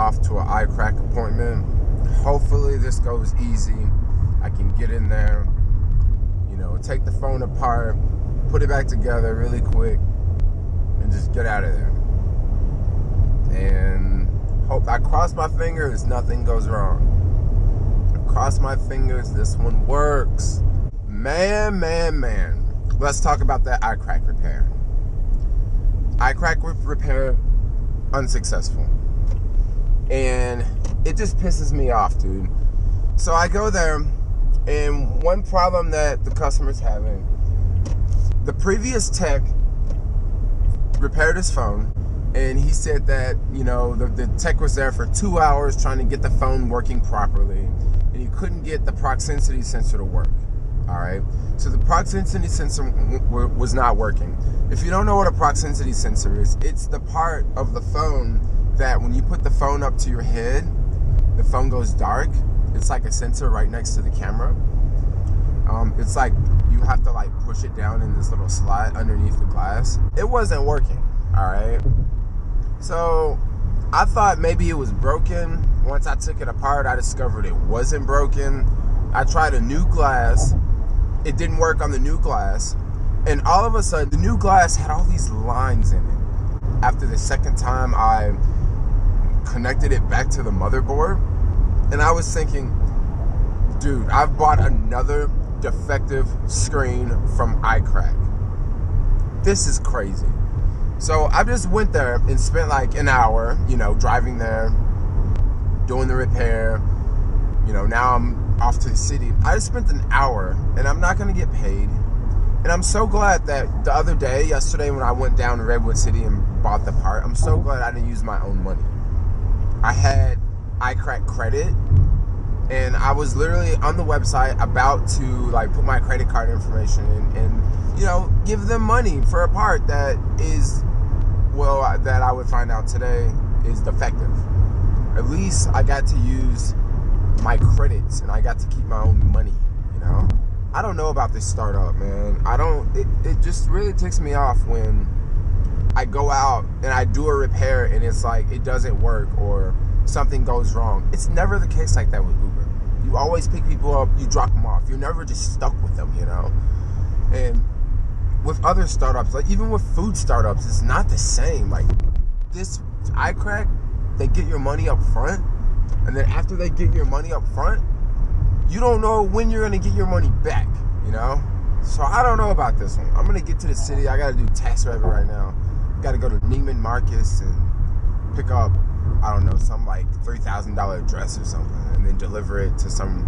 off to an iCracked appointment. Hopefully this goes easy. I can get in there, you know, take the phone apart, put it back together really quick, and just get out of there. And hope, I cross my fingers nothing goes wrong. I cross my fingers this one works. Man. Let's talk about that iCracked repair. iCracked repair unsuccessful. And it just pisses me off, dude. So I go there, and one problem that the customer's having, the previous tech repaired his phone, and he said that, you know, the tech was there for 2 hours trying to get the phone working properly, and he couldn't get the proximity sensor to work. All right, so the proximity sensor was not working. If you don't know what a proximity sensor is, it's the part of the phone that when you put the phone up to your head, the phone goes dark. It's like a sensor right next to the camera. It's like you have to like push it down in this little slot underneath the glass. It wasn't working, all right? So I thought maybe it was broken. Once I took it apart, I discovered it wasn't broken. I tried a new glass. It didn't work on the new glass. And all of a sudden, the new glass had all these lines in it. After the second time I connected it back to the motherboard, and I was thinking, dude, I've bought another defective screen from iCracked. This is crazy. So I just went there and spent like an hour, you know, driving there, doing the repair. You know, now I'm off to the city. I just spent an hour, and I'm not gonna get paid. And I'm so glad that the other day, yesterday, when I went down to Redwood City and bought the part, I'm so glad I didn't use my own money. I had iCracked credit, and I was literally on the website about to like put my credit card information in and, you know, give them money for a part that is, well, that I would find out today is defective. At least I got to use my credits, and I got to keep my own money, you know? I don't know about this startup, man. It just really ticks me off when I go out and I do a repair and it's like it doesn't work or something goes wrong. It's never the case like that with Uber. You always pick people up, you drop them off. You're never just stuck with them, you know? And with other startups, like even with food startups, it's not the same. Like this iCracked, they get your money up front, and then after they get your money up front, you don't know when you're gonna get your money back, you know? So I don't know about this one. I'm gonna get to the city. I gotta do TaskRabbit right now. Gotta go to Neiman Marcus and pick up, I don't know, some like $3,000 dress or something, and then deliver it to some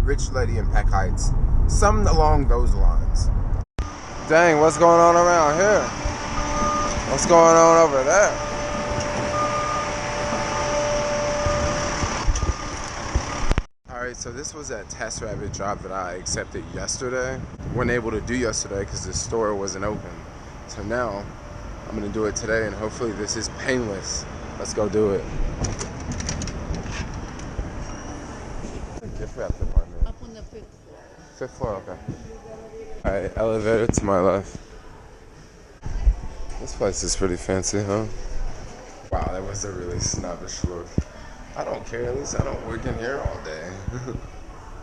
rich lady in Peck Heights. Something along those lines. Dang, what's going on around here? What's going on over there? Alright, so this was that TaskRabbit job that I accepted yesterday. Wasn't able to do yesterday because the store wasn't open. So now I'm gonna do it today, and hopefully this is painless. Let's go do it. Gift wrap department. Up on the 5th floor. 5th floor, okay. Alright, elevator to my left. This place is pretty fancy, huh? Wow, that was a really snobbish look. I don't care, at least I don't work in here all day.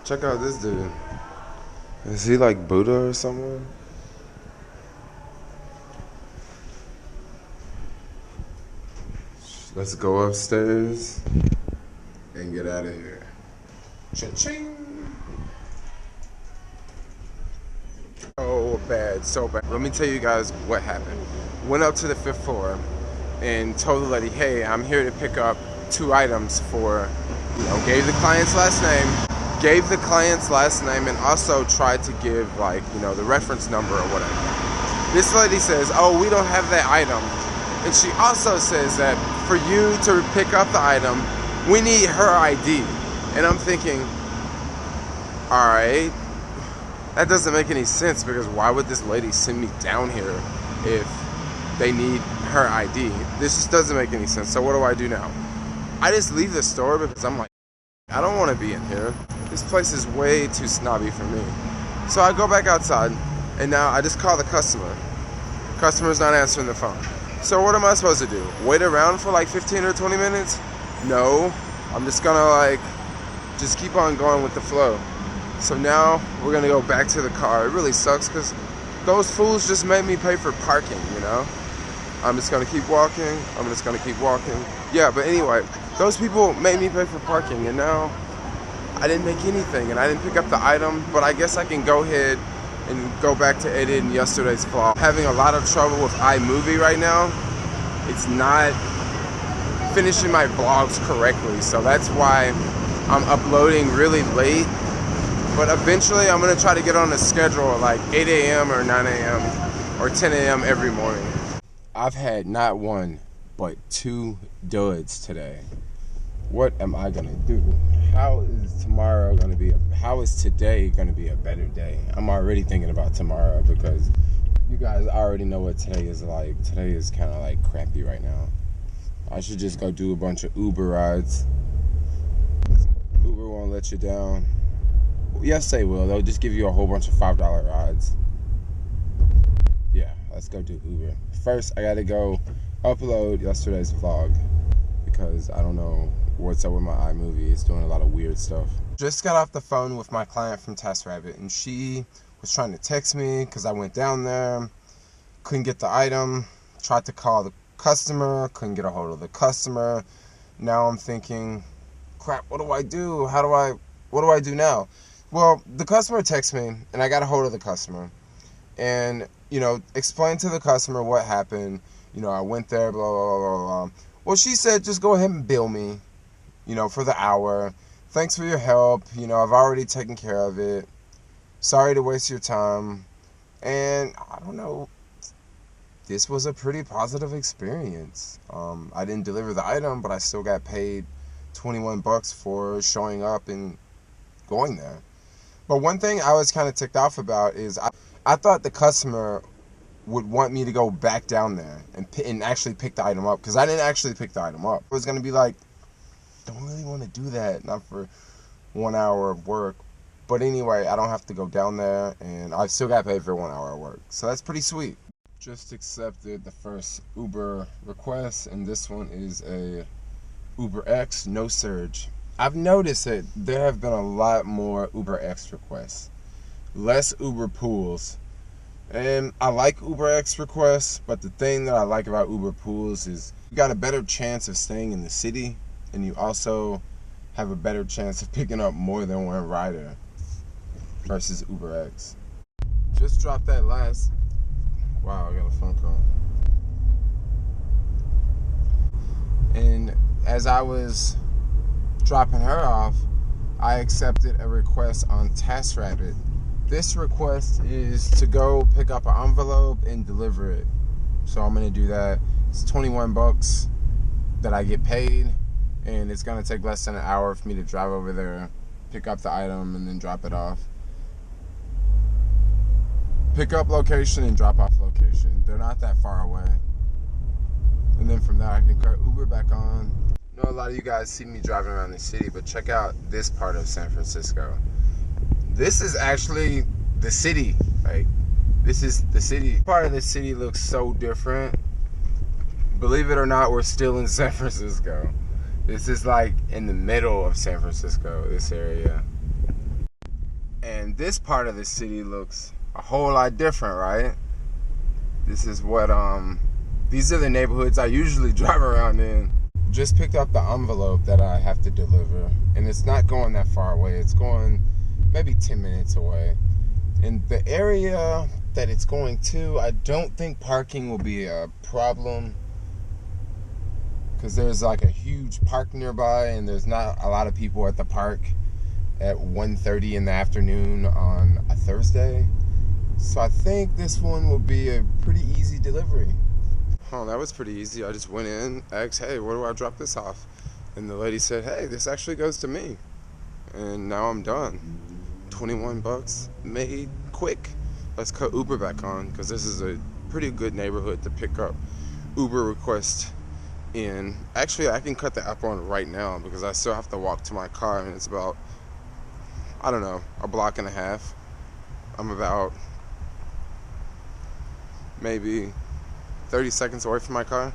Check out this dude. Is he like Buddha or someone? Let's go upstairs and get out of here. Cha-ching! So bad. Let me tell you guys what happened. Went up to the 5th floor and told the lady, hey, I'm here to pick up 2 items for, you know, gave the client's last name, and also tried to give, like, you know, the reference number or whatever. This lady says, oh, we don't have that item. And she also says that for you to pick up the item, we need her ID. And I'm thinking, all right, that doesn't make any sense, because why would this lady send me down here if they need her ID? This just doesn't make any sense. So what do I do now? I just leave the store because I'm like, I don't want to be in here. This place is way too snobby for me. So I go back outside, and now I just call the customer. Customer's not answering the phone. So what am I supposed to do? Wait around for like 15 or 20 minutes? no, I'm just gonna like just keep on going with the flow. So now we're gonna go back to the car. It really sucks because those fools just made me pay for parking, you know? I'm just gonna keep walking. I'm just gonna keep walking. Yeah, but anyway, those people made me pay for parking, and now I didn't make anything, and I didn't pick up the item, but I guess I can go ahead and go back to editing yesterday's vlog. Having a lot of trouble with iMovie right now. It's not finishing my vlogs correctly, so that's why I'm uploading really late. But eventually I'm gonna try to get on a schedule like 8 a.m. or 9 a.m. or 10 a.m. every morning. I've had not one, but 2 duds today. What am I gonna do? How is today gonna be a better day? I'm already thinking about tomorrow because you guys already know what today is like. Today is kind of like crappy right now. I should just go do a bunch of Uber rides. Uber won't let you down. Yes, they will. They'll just give you a whole bunch of $5 rides. Yeah, let's go do Uber. First, I gotta go upload yesterday's vlog because I don't know what's up with my iMovie. It's doing a lot of weird stuff. Just got off the phone with my client from TaskRabbit, and she was trying to text me because I went down there, couldn't get the item, tried to call the customer, couldn't get a hold of the customer. Now I'm thinking, crap, what do I do? What do I do now? Well, the customer texted me, and I got a hold of the customer, and, you know, explained to the customer what happened. You know, I went there, blah, blah, blah, blah. Well, she said, just go ahead and bill me, you know, for the hour. Thanks for your help. You know, I've already taken care of it. Sorry to waste your time. And I don't know, this was a pretty positive experience. I didn't deliver the item, but I still got paid $21 for showing up and going there. But one thing I was kind of ticked off about is I thought the customer would want me to go back down there and actually pick the item up, because I didn't actually pick the item up. I was going to be like, don't really want to do that, not for 1 hour of work. But anyway, I don't have to go down there, and I still got paid for 1 hour of work. So that's pretty sweet. Just accepted the first Uber request, and this one is a Uber X, no surge. I've noticed that there have been a lot more Uber X requests, less Uber pools. And I like Uber X requests, but the thing that I like about Uber pools is you got a better chance of staying in the city, and you also have a better chance of picking up more than one rider versus Uber X. Just dropped that last... Wow, I got a phone call. And as I was dropping her off, I accepted a request on TaskRabbit. This request is to go pick up an envelope and deliver it. So I'm gonna do that. It's $21 that I get paid, and it's gonna take less than an hour for me to drive over there, pick up the item, and then drop it off. Pick up location and drop off location. They're not that far away. And then from there I can cut Uber back on. I know a lot of you guys see me driving around the city, but check out this part of San Francisco. This is actually the city. Like, this is the city. Part of the city looks so different. Believe it or not, we're still in San Francisco. This is like in the middle of San Francisco, this area. And this part of the city looks a whole lot different, right? This is what, these are the neighborhoods I usually drive around in. Just picked up the envelope that I have to deliver, and it's not going that far away. It's going maybe 10 minutes away. In the area that it's going to, I don't think parking will be a problem, because there's like a huge park nearby, and there's not a lot of people at the park at 1:30 in the afternoon on a Thursday. So I think this one will be a pretty easy delivery. Oh, that was pretty easy. I just went in, asked, hey, where do I drop this off? And the lady said, hey, this actually goes to me. And now I'm done. $21 made quick. Let's cut Uber back on, because this is a pretty good neighborhood to pick up Uber requests in. Actually, I can cut the app on right now because I still have to walk to my car, and it's about, I don't know, a block and a half. I'm about maybe 30 seconds away from my car.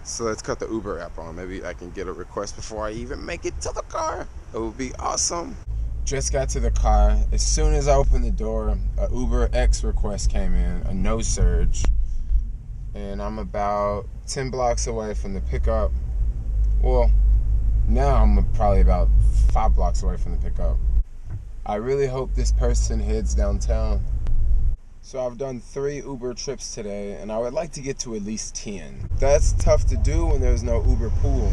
So let's cut the Uber app on. Maybe I can get a request before I even make it to the car. It would be awesome. Just got to the car. As soon as I opened the door, a Uber X request came in, a no surge. And I'm about 10 blocks away from the pickup. Well, now I'm probably about 5 blocks away from the pickup. I really hope this person heads downtown. So I've done 3 Uber trips today, and I would like to get to at least 10. That's tough to do when there's no Uber pool.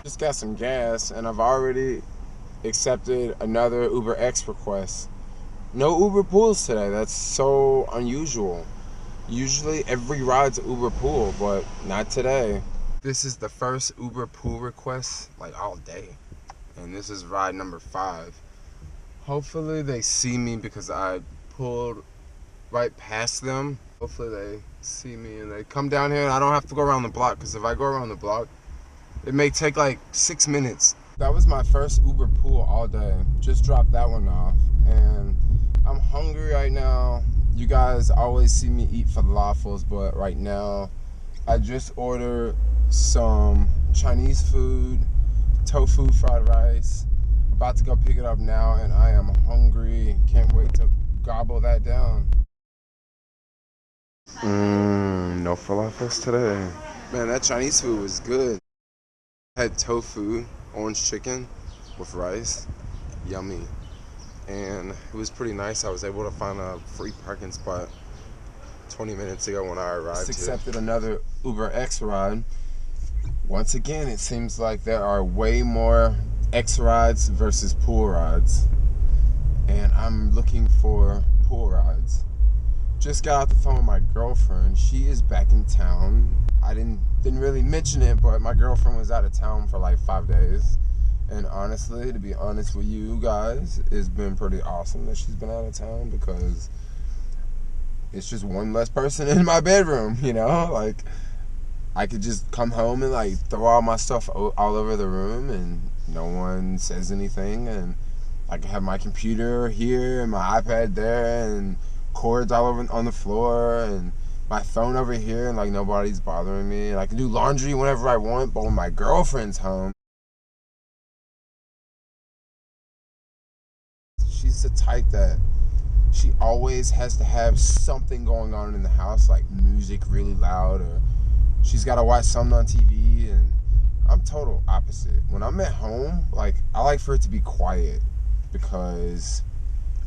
Just got some gas, and I've already accepted another Uber X request. No Uber pools today. That's so unusual. Usually every ride's Uber pool, but not today. This is the first Uber pool request like all day, and this is ride number 5. Hopefully they see me because I pulled right past them. Hopefully they see me and they come down here and I don't have to go around the block, because if I go around the block it may take like 6 minutes. That was my first Uber pool all day. Just dropped that one off, and I'm hungry right now. You guys always see me eat falafels, but right now I just ordered some Chinese food, tofu fried rice. About to go pick it up now, and I am hungry. Can't wait to gobble that down. No falafels today. Man, that Chinese food was good. I had tofu, orange chicken with rice. Yummy. And it was pretty nice. I was able to find a free parking spot 20 minutes ago when I arrived. Just accepted another Uber X ride. Once again, it seems like there are way more X rides versus pool rides, and I'm looking for pool rides. Just got off the phone with my girlfriend. She is back in town. I didn't really mention it, but my girlfriend was out of town for like 5 days. And honestly, to be honest with you guys, it's been pretty awesome that she's been out of town, because it's just one less person in my bedroom, you know? Like, I could just come home and like throw all my stuff all over the room and no one says anything, and I can have my computer here and my iPad there and cords all over on the floor and my phone over here, and like nobody's bothering me, and I can do laundry whenever I want. But when my girlfriend's home, she's the type that she always has to have something going on in the house, like music really loud, or she's got to watch something on TV. And I'm total opposite. When I'm at home, like, I like for it to be quiet, because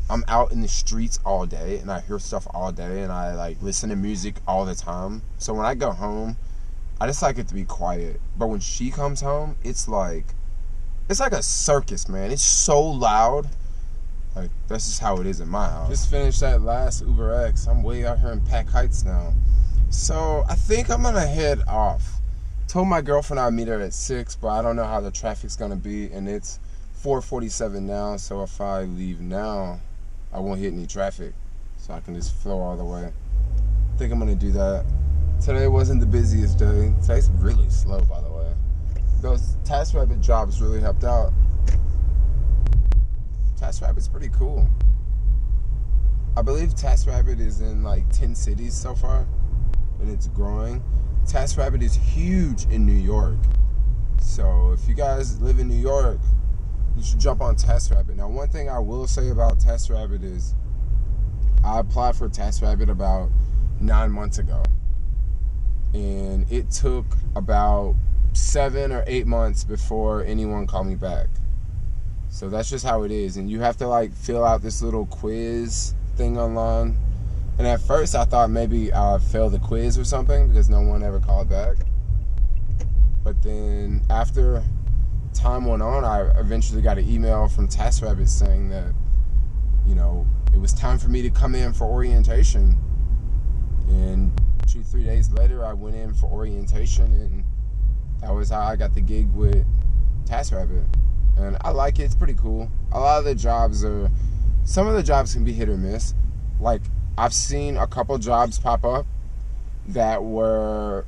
I'm out in the streets all day and I hear stuff all day and I like listen to music all the time. So when I go home, I just like it to be quiet. But when she comes home, it's like a circus, man. It's so loud. Like, that's just how it is in my house. Just finished that last Uber X. I'm way out here in Pack Heights now. So I think I'm gonna head off. Told my girlfriend I'd meet her at 6, but I don't know how the traffic's gonna be, and it's 4:47 now, so if I leave now, I won't hit any traffic, so I can just flow all the way. I think I'm gonna do that. Today wasn't the busiest day. Today's really slow, by the way. Those TaskRabbit jobs really helped out. TaskRabbit's pretty cool. I believe TaskRabbit is in like 10 cities so far, and it's growing. TaskRabbit is huge in New York. So if you guys live in New York, you should jump on TaskRabbit. Now, one thing I will say about TaskRabbit is I applied for TaskRabbit about 9 months ago, and it took about 7 or 8 months before anyone called me back. So that's just how it is. And you have to like fill out this little quiz thing online. And at first I thought maybe I failed the quiz or something, because no one ever called back. But then after time went on, I eventually got an email from TaskRabbit saying that, you know, it was time for me to come in for orientation. And 2-3 days later, I went in for orientation, and that was how I got the gig with TaskRabbit. And I like it. It's pretty cool. A lot of the jobs some of the jobs can be hit or miss. Like, I've seen a couple jobs pop up that were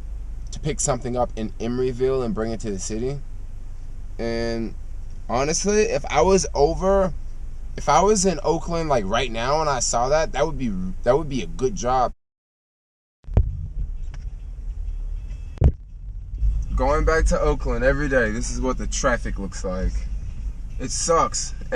to pick something up in Emeryville and bring it to the city. And Honestly, if I was in Oakland like right now and I saw that, that would be a good job. Going back to Oakland every day, this is what the traffic looks like. It sucks.